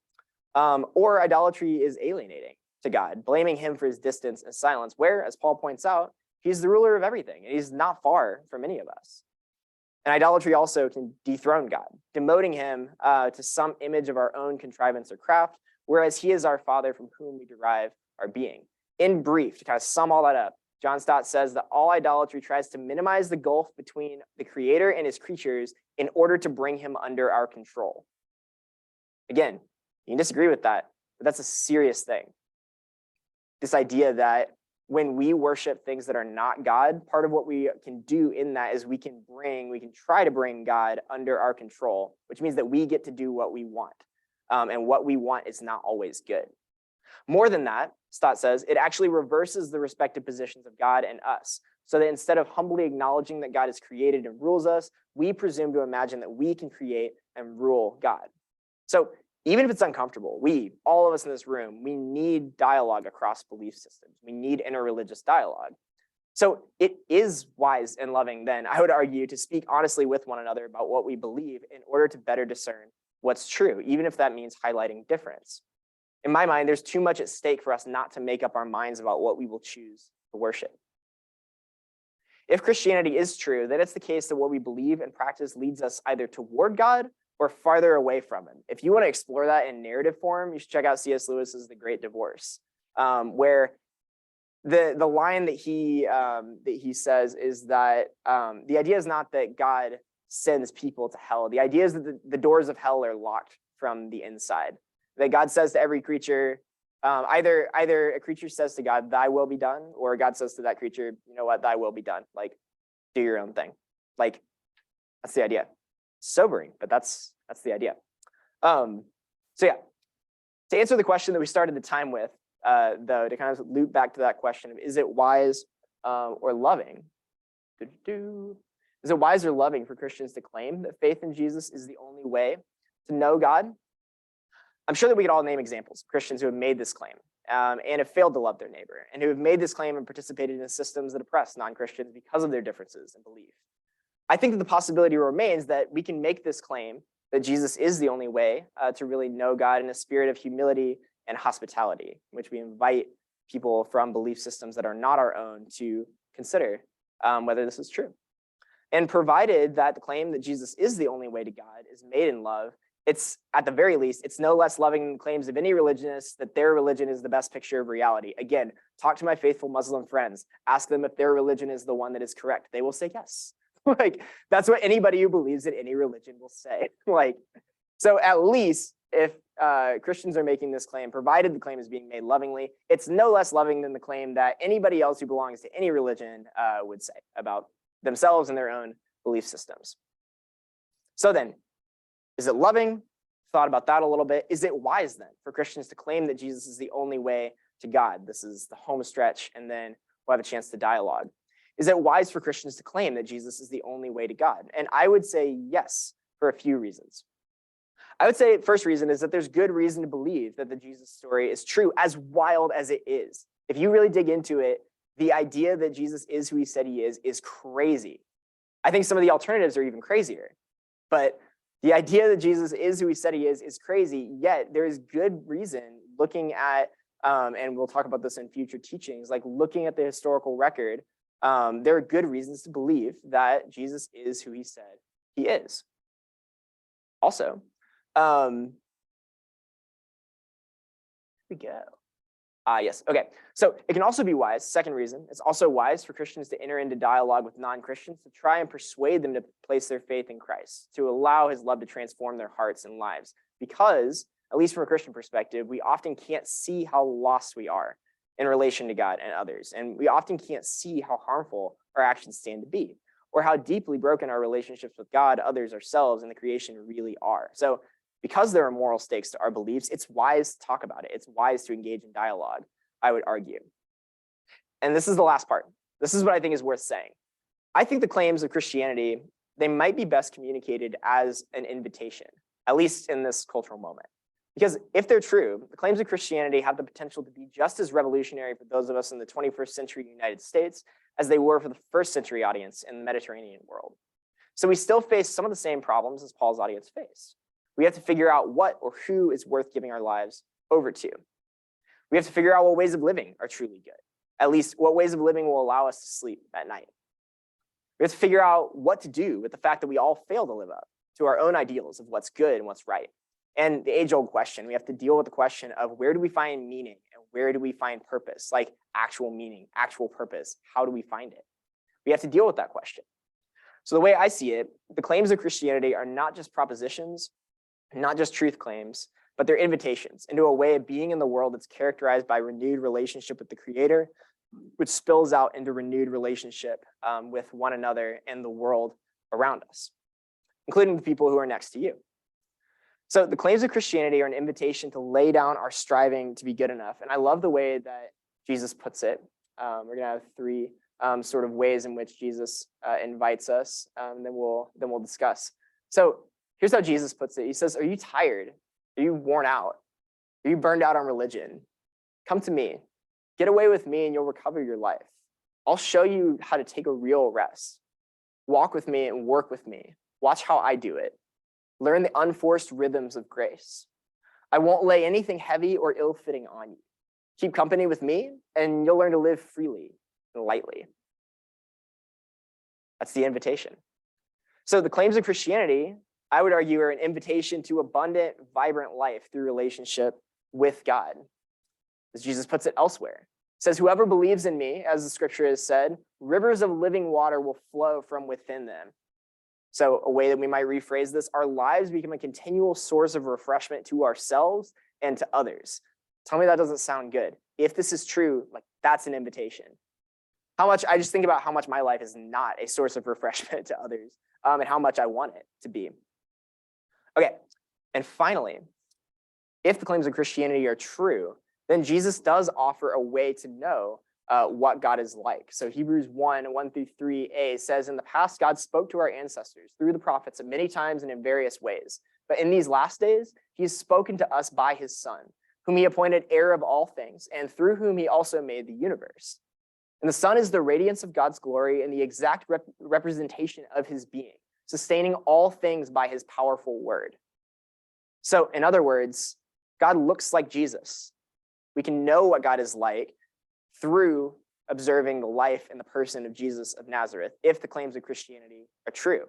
Or idolatry is alienating to God, blaming him for his distance and silence, where, as Paul points out, he's the ruler of everything, and he's not far from any of us. And idolatry also can dethrone God, demoting him to some image of our own contrivance or craft, whereas he is our Father from whom we derive our being. In brief, to kind of sum all that up, John Stott says that all idolatry tries to minimize the gulf between the creator and his creatures in order to bring him under our control. Again, you can disagree with that, but that's a serious thing. This idea that when we worship things that are not God, part of what we can do in that is we can try to bring God under our control, which means that we get to do what we want. And what we want is not always good. More than that, Stott says, it actually reverses the respective positions of God and us, so that instead of humbly acknowledging that God has created and rules us, we presume to imagine that we can create and rule God. So even if it's uncomfortable, all of us in this room, we need dialogue across belief systems. We need interreligious dialogue. So it is wise and loving, then, I would argue, to speak honestly with one another about what we believe in order to better discern what's true, even if that means highlighting difference. In my mind, there's too much at stake for us not to make up our minds about what we will choose to worship. If Christianity is true, then it's the case that what we believe and practice leads us either toward God or farther away from him. If you want to explore that in narrative form, you should check out C.S. Lewis's The Great Divorce, where the line that he says is that the idea is not that God sends people to hell. The idea is that the doors of hell are locked from the inside. That God says to every creature, either a creature says to God, "Thy will be done," or God says to that creature, "You know what? Thy will be done. Like, do your own thing." Like, that's the idea. Sobering, but that's the idea. So yeah, to answer the question that we started the time with, though, to kind of loop back to that question of is it wise or loving? Is it wise or loving for Christians to claim that faith in Jesus is the only way to know God? I'm sure that we could all name examples of Christians who have made this claim and have failed to love their neighbor, and who have made this claim and participated in systems that oppress non-Christians because of their differences in belief. I think that the possibility remains that we can make this claim that Jesus is the only way to really know God in a spirit of humility and hospitality, in which we invite people from belief systems that are not our own to consider whether this is true. And provided that the claim that Jesus is the only way to God is made in love, it's, at the very least, it's no less loving than claims of any religionist that their religion is the best picture of reality. Again, talk to my faithful Muslim friends. Ask them if their religion is the one that is correct. They will say yes. Like, that's what anybody who believes in any religion will say. Like, so at least if Christians are making this claim, provided the claim is being made lovingly, it's no less loving than the claim that anybody else who belongs to any religion would say about themselves and their own belief systems. So then, is it loving? Thought about that a little bit. Is it wise then for Christians to claim that Jesus is the only way to God? This is the home stretch, and then we'll have a chance to dialogue. Is it wise for Christians to claim that Jesus is the only way to God? And I would say yes, for a few reasons. I would say first reason is that there's good reason to believe that the Jesus story is true, as wild as it is. If you really dig into it, the idea that Jesus is who he said he is crazy. I think some of the alternatives are even crazier. But the idea that Jesus is who he said he is crazy, yet there is good reason looking at, and we'll talk about this in future teachings, like looking at the historical record, there are good reasons to believe that Jesus is who he said he is. Also, here we go. Yes, okay. So it can also be wise, second reason, it's also wise for Christians to enter into dialogue with non-Christians to try and persuade them to place their faith in Christ, to allow his love to transform their hearts and lives. Because, at least from a Christian perspective, we often can't see how lost we are in relation to God and others. And we often can't see how harmful our actions stand to be, or how deeply broken our relationships with God, others, ourselves, and the creation really are. So because there are moral stakes to our beliefs, it's wise to talk about it. It's wise to engage in dialogue, I would argue. And this is the last part. This is what I think is worth saying. I think the claims of Christianity, they might be best communicated as an invitation, at least in this cultural moment. Because if they're true, the claims of Christianity have the potential to be just as revolutionary for those of us in the 21st century United States as they were for the first century audience in the Mediterranean world. So we still face some of the same problems as Paul's audience faced. We have to figure out what or who is worth giving our lives over to. We have to figure out what ways of living are truly good. At least what ways of living will allow us to sleep at night. We have to figure out what to do with the fact that we all fail to live up to our own ideals of what's good and what's right. And the age-old question, we have to deal with the question of where do we find meaning and where do we find purpose? Like actual meaning, actual purpose, how do we find it? We have to deal with that question. So the way I see it, the claims of Christianity are not just propositions, not just truth claims, but they're invitations into a way of being in the world that's characterized by renewed relationship with the Creator, which spills out into renewed relationship with one another and the world around us, including the people who are next to you. So the claims of Christianity are an invitation to lay down our striving to be good enough. And I love the way that Jesus puts it. We're going to have three sort of ways in which Jesus invites us, and then we'll discuss. So here's how Jesus puts it. He says, are you tired? Are you worn out? Are you burned out on religion? Come to me. Get away with me and you'll recover your life. I'll show you how to take a real rest. Walk with me and work with me. Watch how I do it. Learn the unforced rhythms of grace. I won't lay anything heavy or ill-fitting on you. Keep company with me and you'll learn to live freely and lightly. That's the invitation. So the claims of Christianity, I would argue, are an invitation to abundant, vibrant life through relationship with God. As Jesus puts it elsewhere, says, whoever believes in me, as the scripture has said, rivers of living water will flow from within them. So a way that we might rephrase this, our lives become a continual source of refreshment to ourselves and to others. Tell me that doesn't sound good. If this is true, like that's an invitation. I just think about how much my life is not a source of refreshment to others, and how much I want it to be. Okay, and finally, if the claims of Christianity are true, then Jesus does offer a way to know what God is like. So Hebrews 1:1-3a says, in the past, God spoke to our ancestors through the prophets at many times and in various ways. But in these last days, he has spoken to us by his Son, whom he appointed heir of all things, and through whom he also made the universe. And the Son is the radiance of God's glory and the exact representation of his being, sustaining all things by his powerful word. So in other words, God looks like Jesus. We can know what God is like through observing the life and the person of Jesus of Nazareth, if the claims of Christianity are true.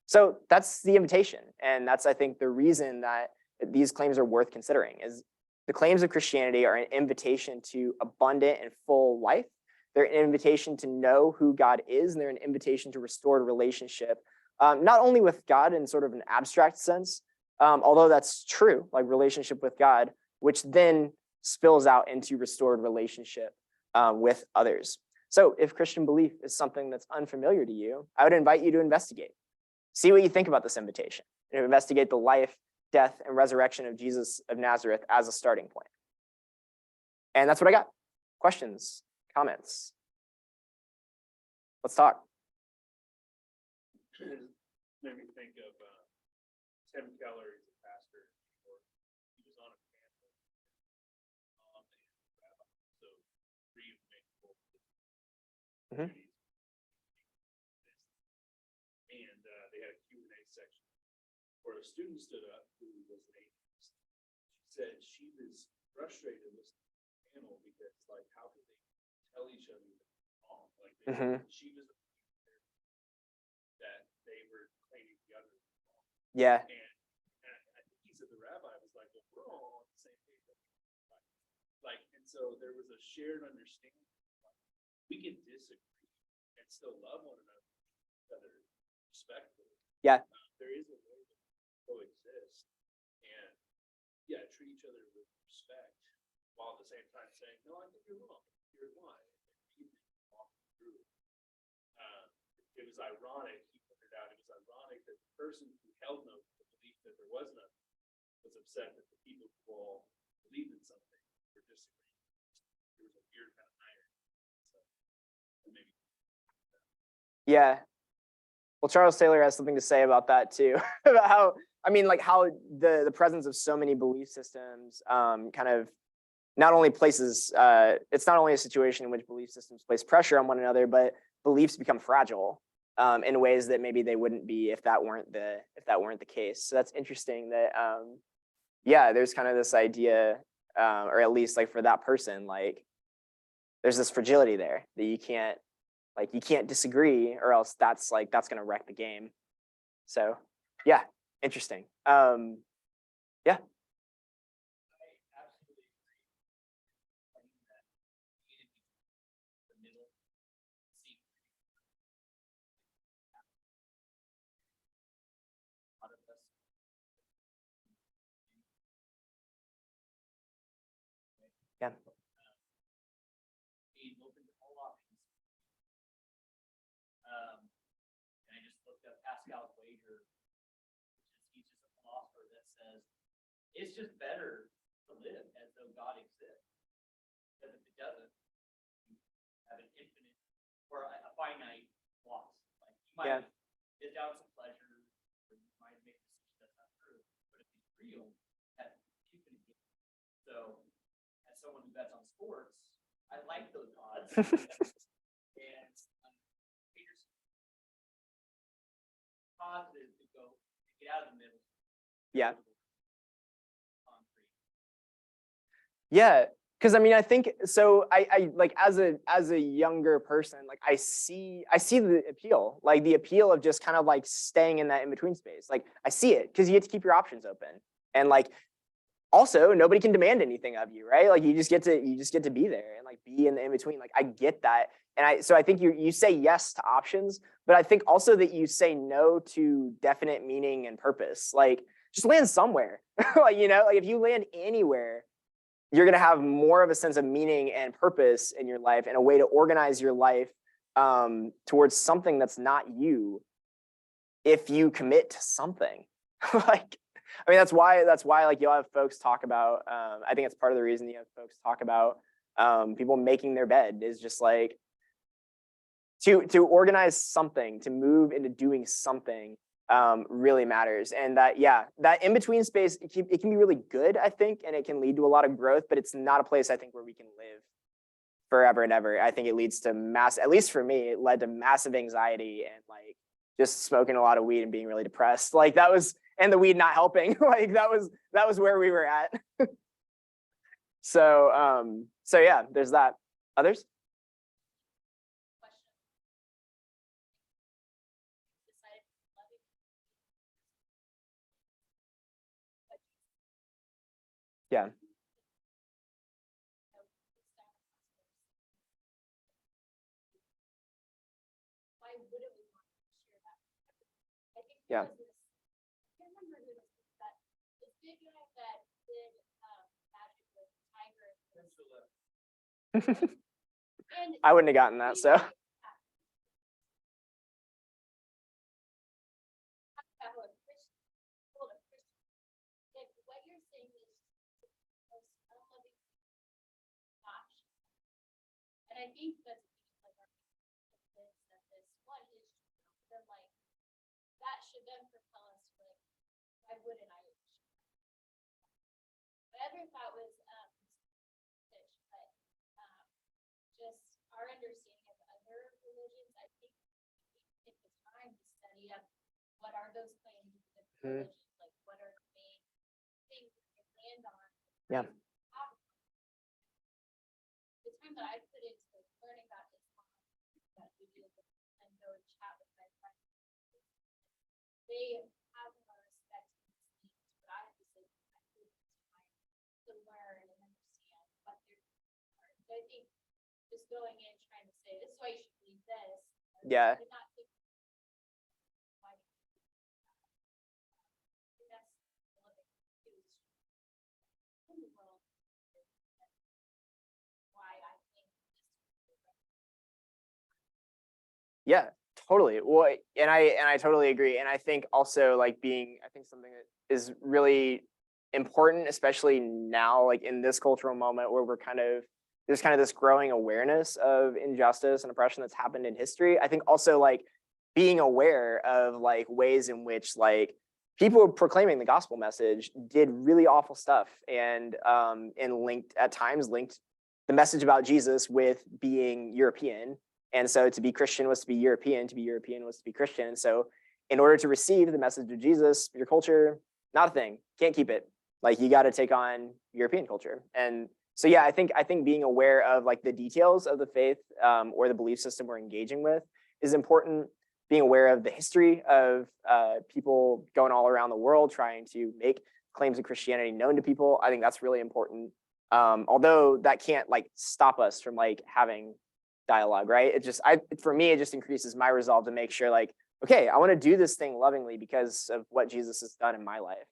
So that's the invitation. And that's, I think, the reason that these claims are worth considering is the claims of Christianity are an invitation to abundant and full life. They're an invitation to know who God is, and they're an invitation to restored relationship, not only with God in sort of an abstract sense, although that's true, like relationship with God, which then spills out into restored relationship with others. So if Christian belief is something that's unfamiliar to you, I would invite you to investigate. See what you think about this invitation, and investigate the life, death, and resurrection of Jesus of Nazareth as a starting point. And that's what I got. Questions? Comments? Let's talk. Made me think of Tim Keller, he's a pastor. He was on a panel, so three of Mhm. and they had a Q&A section where a student stood up who was an atheist. She said she was frustrated with the panel because, like, how could they tell each other that they're wrong? Like, she was that they were claiming the other was wrong. Yeah. And I think he said the rabbi was like, well, we're all on the same page. Like, and so there was a shared understanding. Like, we can disagree and still love one another respectfully. Yeah. There is a way to coexist and, yeah, treat each other with respect while at the same time saying, no, I think you're wrong. Here's why. And walk through. It was ironic, he pointed out, it was ironic that the person who held no the belief that there was none was upset that the people who all believed in something were disagreeing. There was a weird kind of irony. So maybe. Yeah. Well, Charles Taylor has something to say about that too, about how, I mean, like how the presence of so many belief systems kind of not only places, it's not only a situation in which belief systems place pressure on one another, but beliefs become fragile in ways that maybe they wouldn't be if that weren't the case. So that's interesting that, yeah, there's kind of this idea, or at least like for that person, like there's this fragility there that you can't disagree, or else that's going to wreck the game. So yeah, interesting. Yeah. Yeah. Being open to all options. And I just looked up Pascal's wager, he's just a philosopher that says it's just better to live as though God exists. Because if it doesn't, you have an infinite or a finite loss. Like you might get down some pleasure, or you might make a decision that's not true. But if it's real, that's infinite. So as someone who bets on sports, I like those odds. And positive to go to get out of the middle. Yeah. Yeah, because I mean, I think so. I like as a younger person, like I see the appeal, like the appeal of just kind of like staying in that in between space. Like I see it because you get to keep your options open, and like also nobody can demand anything of you, right? Like you just get to be there and like be in the in between. Like I get that. And so I think you say yes to options, but I think also that you say no to definite meaning and purpose. Like just land somewhere. Like, like if you land anywhere, you're going to have more of a sense of meaning and purpose in your life and a way to organize your life towards something that's not you if you commit to something. Like, I mean, that's why like you'll have folks talk about, I think it's part of the reason you have folks talk about people making their bed is just like to organize something, to move into doing something really matters. And that in between space, it can be really good, I think, and it can lead to a lot of growth, but it's not a place I think where we can live forever and ever. I think it leads to at least for me, it led to massive anxiety and like just smoking a lot of weed and being really depressed. Like that was, and the weed not helping. Like that was where we were at. So yeah, there's that. Others? Yeah. Yeah. I wouldn't have gotten that, so. And I think that's like our convinced that this one is then like that should then propel us to like, why wouldn't I? My other thought was but just our understanding of other religions, I think we take the time to study up what are those claims of different religions, like what are the main things that they land on. Yeah. The time that I put into learning about Islam, that we do and go and chat with my friends, they have more respect for these things, but I have to say I take time to learn and understand what they're doing. So I think just going in trying to say this is why you should believe this. Yeah. And not think why you should believe that. I think that's a little bit confused in the world. Why I think this. Yeah, totally. Well, and I totally agree. And I think also like I think something that is really important, especially now, like in this cultural moment where there's kind of this growing awareness of injustice and oppression that's happened in history. I think also like being aware of like ways in which like people proclaiming the gospel message did really awful stuff and at times linked the message about Jesus with being European. And so to be Christian was to be European, to be European was to be Christian. And so in order to receive the message of Jesus, your culture, not a thing, can't keep it. Like you got to take on European culture. And so, yeah, I think being aware of like the details of the faith or the belief system we're engaging with is important. Being aware of the history of people going all around the world trying to make claims of Christianity known to people, I think that's really important. Although that can't like stop us from like having dialogue, right? For me, it just increases my resolve to make sure like, okay, I want to do this thing lovingly because of what Jesus has done in my life.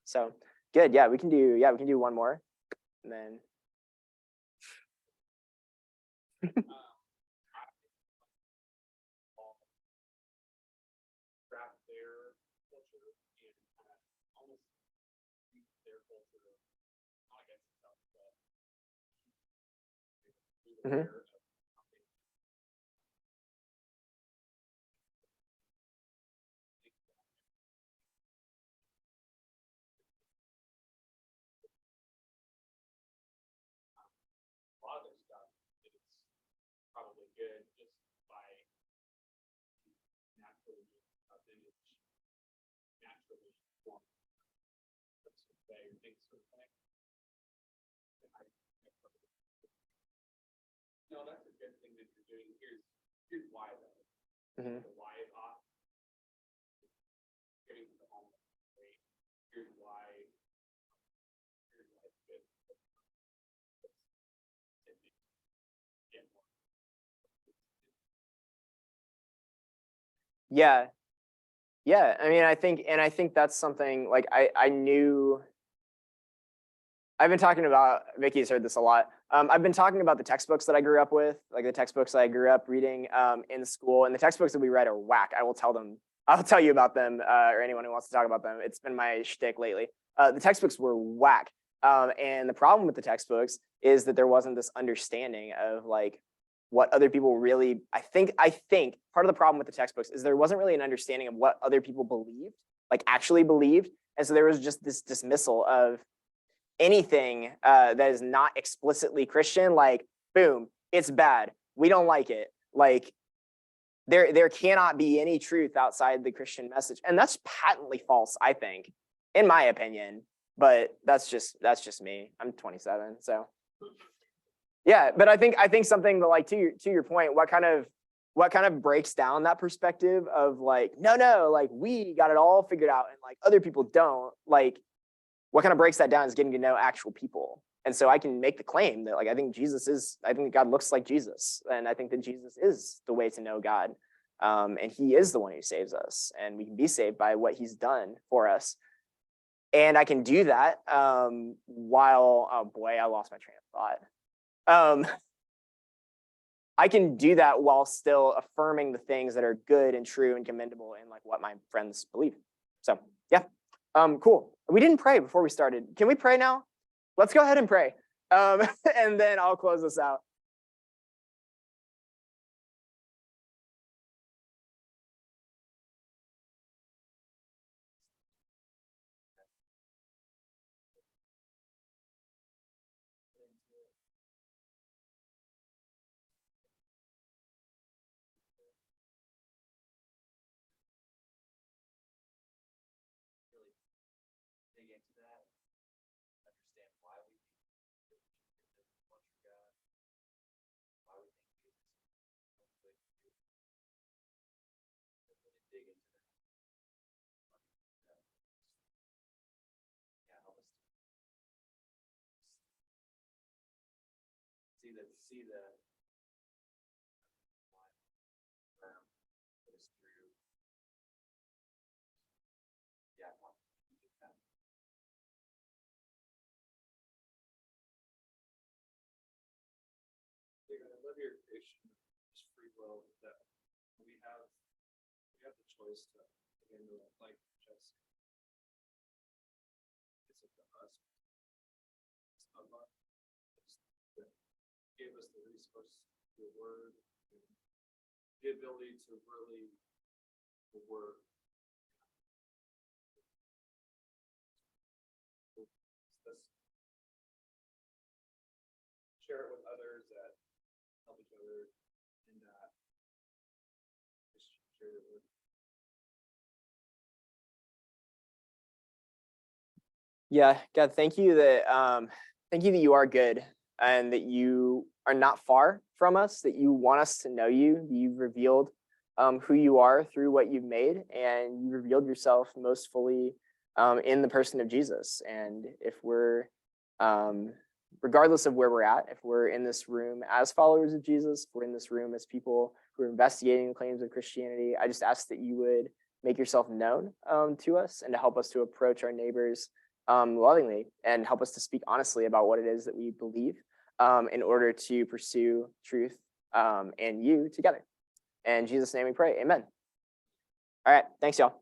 So good. Yeah, we can do one more. And then Craft their culture and almost use their culture, not against itself, but Mhm. aware of something. A lot of their stuff is probably good just by naturally image, naturally form way or things sort of thing. No, that's a good thing that you're doing. Here's why though. Mhm. The why is off. Getting to the home. Here's why Yeah. Yeah. I mean, I think that's something like I knew. I've been talking about, Vicky's heard this a lot. I've been talking about the textbooks that I grew up with, like the textbooks I grew up reading in school, and the textbooks that we read are whack. I'll tell you about them, or anyone who wants to talk about them. It's been my shtick lately. The textbooks were whack. And the problem with the textbooks is that there wasn't this understanding of like what other people really, I think part of the problem with the textbooks is there wasn't really an understanding of what other people believed, like actually believed. And so there was just this dismissal of anything that is not explicitly Christian, like, boom, it's bad. We don't like it. Like, there cannot be any truth outside the Christian message. And that's patently false, I think, in my opinion. But that's just me. I'm 27, so yeah. But I think something that, like, to your point, what kind of breaks down that perspective of like, no, like we got it all figured out and like other people don't, like what kind of breaks that down is getting to know actual people. And so I can make the claim that like I think God looks like Jesus, and I think that Jesus is the way to know God, and he is the one who saves us, and we can be saved by what he's done for us. And I can do that while, oh boy, I lost my train of thought. I can do that while still affirming the things that are good and true and commendable in like what my friends believe. So yeah, cool. We didn't pray before we started. Can we pray now? Let's go ahead and pray. And then I'll close this out. Dig into that, understand why we think that we should get this much for God, why we think Jesus is the way to do it. And really dig into that. Yeah, help us see the put us through. Yeah, I love your creation, just free will, that we have the choice to, again, like just, it's up to us. It's not about us. That gave us the resource, the word, and the ability to really the word. Let's share it with others that help each other in that. Just share the word. Yeah, God, thank you that you are good and that you are not far from us, that you want us to know you. You've revealed who you are through what you've made, and you revealed yourself most fully in the person of Jesus. And if we're, regardless of where we're at, if we're in this room as followers of Jesus, if we're in this room as people who are investigating the claims of Christianity, I just ask that you would make yourself known to us and to help us to approach our neighbors lovingly, and help us to speak honestly about what it is that we believe in order to pursue truth and you together. In Jesus' name we pray, amen. All right, thanks y'all.